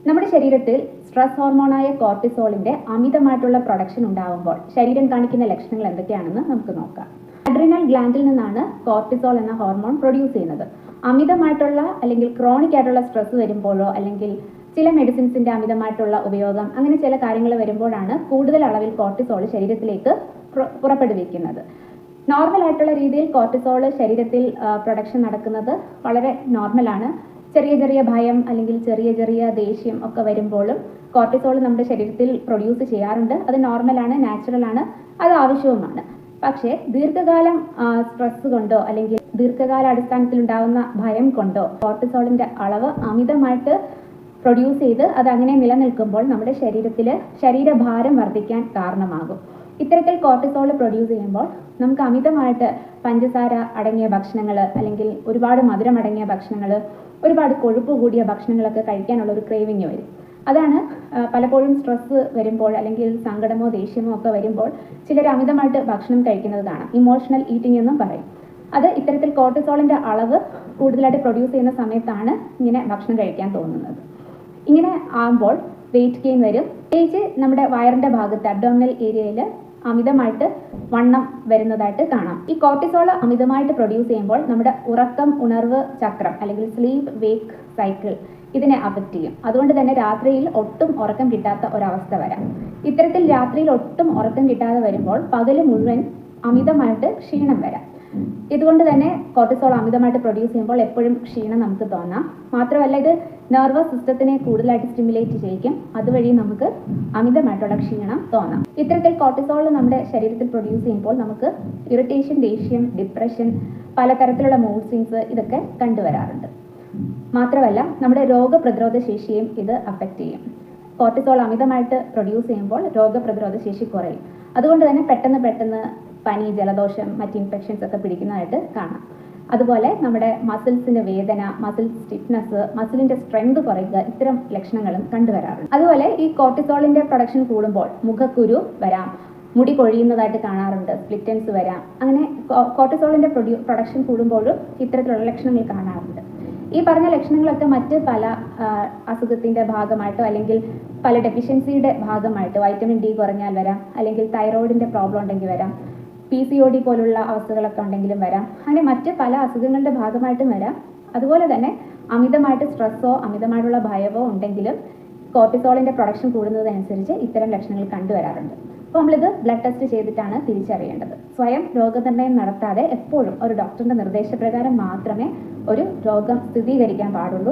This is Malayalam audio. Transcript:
നമ്മുടെ ശരീരത്തിൽ സ്ട്രെസ് ഹോർമോണായ കോർട്ടിസോളിന്റെ അമിതമായിട്ടുള്ള പ്രൊഡക്ഷൻ ഉണ്ടാകുമ്പോൾ ശരീരം കാണിക്കുന്ന ലക്ഷണങ്ങൾ എന്തൊക്കെയാണെന്ന് നമുക്ക് നോക്കാം. അഡ്രിനൽ ഗ്ലാൻഡിൽ നിന്നാണ് കോർട്ടിസോൾ എന്ന ഹോർമോൺ പ്രൊഡ്യൂസ് ചെയ്യുന്നത്. അമിതമായിട്ടുള്ള അല്ലെങ്കിൽ ക്രോണിക് ആയിട്ടുള്ള സ്ട്രെസ് വരുമ്പോഴോ അല്ലെങ്കിൽ ചില മെഡിസിൻസിന്റെ അമിതമായിട്ടുള്ള ഉപയോഗം, അങ്ങനെ ചില കാര്യങ്ങൾ വരുമ്പോഴാണ് കൂടുതൽ അളവിൽ കോർട്ടിസോൾ ശരീരത്തിലേക്ക് പുറപ്പെടുവിക്കുന്നത്. നോർമൽ ആയിട്ടുള്ള രീതിയിൽ കോർട്ടിസോൾ ശരീരത്തിൽ പ്രൊഡക്ഷൻ നടക്കുന്നത് വളരെ നോർമലാണ്. ചെറിയ ചെറിയ ഭയം അല്ലെങ്കിൽ ചെറിയ ചെറിയ ദേഷ്യം ഒക്കെ വരുമ്പോഴും കോർട്ടിസോൾ നമ്മുടെ ശരീരത്തിൽ പ്രൊഡ്യൂസ് ചെയ്യാറുണ്ട്. അത് നോർമലാണ്, നാച്ചുറലാണ്, അത് ആവശ്യവുമാണ്. പക്ഷേ ദീർഘകാലം സ്ട്രെസ് കൊണ്ടോ അല്ലെങ്കിൽ ദീർഘകാല അടിസ്ഥാനത്തിൽ ഉണ്ടാകുന്ന ഭയം കൊണ്ടോ കോർട്ടിസോളിന്റെ അളവ് അമിതമായിട്ട് പ്രൊഡ്യൂസ് ചെയ്ത് അത് അങ്ങനെ നിലനിൽക്കുമ്പോൾ നമ്മുടെ ശരീരത്തിൽ ശരീരഭാരം വർദ്ധിക്കാൻ കാരണമാകും. ഇത്തരത്തിൽ കോർട്ടിസോൾ പ്രൊഡ്യൂസ് ചെയ്യുമ്പോൾ നമുക്ക് അമിതമായിട്ട് പഞ്ചസാര അടങ്ങിയ ഭക്ഷണങ്ങൾ അല്ലെങ്കിൽ ഒരുപാട് മധുരം അടങ്ങിയ ഭക്ഷണങ്ങൾ, ഒരുപാട് കൊഴുപ്പ് കൂടിയ ഭക്ഷണങ്ങളൊക്കെ കഴിക്കാനുള്ള ഒരു ക്രേവിങ് വരും. അതാണ് പലപ്പോഴും സ്ട്രെസ് വരുമ്പോൾ അല്ലെങ്കിൽ സങ്കടമോ ദേഷ്യമോ ഒക്കെ വരുമ്പോൾ ചിലർ അമിതമായിട്ട് ഭക്ഷണം കഴിക്കുന്നത് കാണാം. ഇമോഷണൽ ഈറ്റിംഗ് എന്നും പറയും. അത് ഇത്തരത്തിൽ കോർട്ടിസോളിന്റെ അളവ് കൂടുതലായിട്ട് പ്രൊഡ്യൂസ് ചെയ്യുന്ന സമയത്താണ് ഇങ്ങനെ ഭക്ഷണം കഴിക്കാൻ തോന്നുന്നത്. ഇങ്ങനെ ആകുമ്പോൾ വെയിറ്റ് ഗെയിൻ വരും. പ്രത്യേകിച്ച് നമ്മുടെ വയറിന്റെ ഭാഗത്ത് അബ്ഡോമിനൽ ഏരിയയിൽ അമിതമായിട്ട് വണ്ണം വരുന്നതായിട്ട് കാണാം. ഈ കോർട്ടിസോൾ അമിതമായിട്ട് പ്രൊഡ്യൂസ് ചെയ്യുമ്പോൾ നമ്മുടെ ഉറക്കം ഉണർവ് ചക്രം അല്ലെങ്കിൽ സ്ലീപ്പ് വേക്ക് സൈക്കിൾ ഇതിനെ അഫക്റ്റ് ചെയ്യും. അതുകൊണ്ട് തന്നെ രാത്രിയിൽ ഒട്ടും ഉറക്കം കിട്ടാത്ത ഒരവസ്ഥ വരാം. ഇത്തരത്തിൽ രാത്രിയിൽ ഒട്ടും ഉറക്കം കിട്ടാതെ വരുമ്പോൾ പകല് മുഴുവൻ അമിതമായിട്ട് ക്ഷീണം വരാം. ഇതുകൊണ്ട് തന്നെ കോർട്ടിസോൾ അമിതമായിട്ട് പ്രൊഡ്യൂസ് ചെയ്യുമ്പോൾ എപ്പോഴും ക്ഷീണം നമുക്ക് തോന്നാം. മാത്രമല്ല ഇത് നെർവസ് സിസ്റ്റത്തിനെ കൂടുതലായിട്ട് സ്റ്റിമുലേറ്റ് ചെയ്യിക്കും. അതുവഴി നമുക്ക് അമിതമായിട്ടുള്ള ക്ഷീണം തോന്നാം. ഇത്തരത്തിൽ കോർട്ടിസോൾ നമ്മുടെ ശരീരത്തിൽ പ്രൊഡ്യൂസ് ചെയ്യുമ്പോൾ നമുക്ക് ഇറിറ്റേഷൻ, ദേഷ്യം, ഡിപ്രഷൻ, പലതരത്തിലുള്ള മൂഡ് സ്വിങ്സ് ഇതൊക്കെ കണ്ടുവരാറുണ്ട്. മാത്രമല്ല നമ്മുടെ രോഗപ്രതിരോധ ശേഷിയും ഇത് അഫക്റ്റ് ചെയ്യും. കോർട്ടിസോൾ അമിതമായിട്ട് പ്രൊഡ്യൂസ് ചെയ്യുമ്പോൾ രോഗപ്രതിരോധ ശേഷി കുറയും. അതുകൊണ്ട് തന്നെ പെട്ടെന്ന് പനി, ജലദോഷം, മറ്റ് ഇൻഫെക്ഷൻസ് ഒക്കെ പിടിക്കുന്നതായിട്ട് കാണാം. അതുപോലെ നമ്മുടെ മസിൽസിന് വേദന, മസിൽ സ്റ്റിഫ്നെസ്, മസിലിന്റെ സ്ട്രെങ്ത് കുറയുക, ഇത്തരം ലക്ഷണങ്ങളും കണ്ടുവരാറുണ്ട്. അതുപോലെ ഈ കോർട്ടിസോളിന്റെ പ്രൊഡക്ഷൻ കൂടുമ്പോൾ മുഖക്കുരു വരാം, മുടി കൊഴിയുന്നതായിട്ട് കാണാറുണ്ട്, സ്പ്ലിറ്റൻസ് വരാം. അങ്ങനെ കോർട്ടിസോളിന്റെ പ്രൊഡക്ഷൻ കൂടുമ്പോഴും ഇത്തരത്തിലുള്ള ലക്ഷണങ്ങൾ കാണാറുണ്ട്. ഈ പറഞ്ഞ ലക്ഷണങ്ങളൊക്കെ മറ്റ് പല അസുഖത്തിന്റെ ഭാഗമായിട്ടോ അല്ലെങ്കിൽ പല ഡെഫിഷ്യൻസിയുടെ ഭാഗമായിട്ട് വൈറ്റമിൻ ഡി കുറഞ്ഞാൽ വരാം, അല്ലെങ്കിൽ തൈറോയിഡിന്റെ പ്രോബ്ലം ഉണ്ടെങ്കിൽ വരാം, PCOD പോലുള്ള അവസ്ഥകളൊക്കെ ഉണ്ടെങ്കിലും വരാം. അങ്ങനെ മറ്റ് പല അസുഖങ്ങളുടെ ഭാഗമായിട്ടും വരാം. അതുപോലെ തന്നെ അമിതമായിട്ട് സ്ട്രെസ്സോ അമിതമായിട്ടുള്ള ഭയമോ ഉണ്ടെങ്കിലും കോർട്ടിസോളിന്റെ പ്രൊഡക്ഷൻ കൂടുന്നതനുസരിച്ച് ഇത്തരം ലക്ഷണങ്ങൾ കണ്ടുവരാറുണ്ട്. അപ്പോൾ നമ്മളിത് ബ്ലഡ് ടെസ്റ്റ് ചെയ്തിട്ടാണ് തിരിച്ചറിയേണ്ടത്. സ്വയം രോഗനിർണയം നടത്താതെ എപ്പോഴും ഒരു ഡോക്ടറിന്റെ നിർദ്ദേശപ്രകാരം മാത്രമേ ഒരു രോഗം സ്ഥിരീകരിക്കാൻ പാടുള്ളൂ.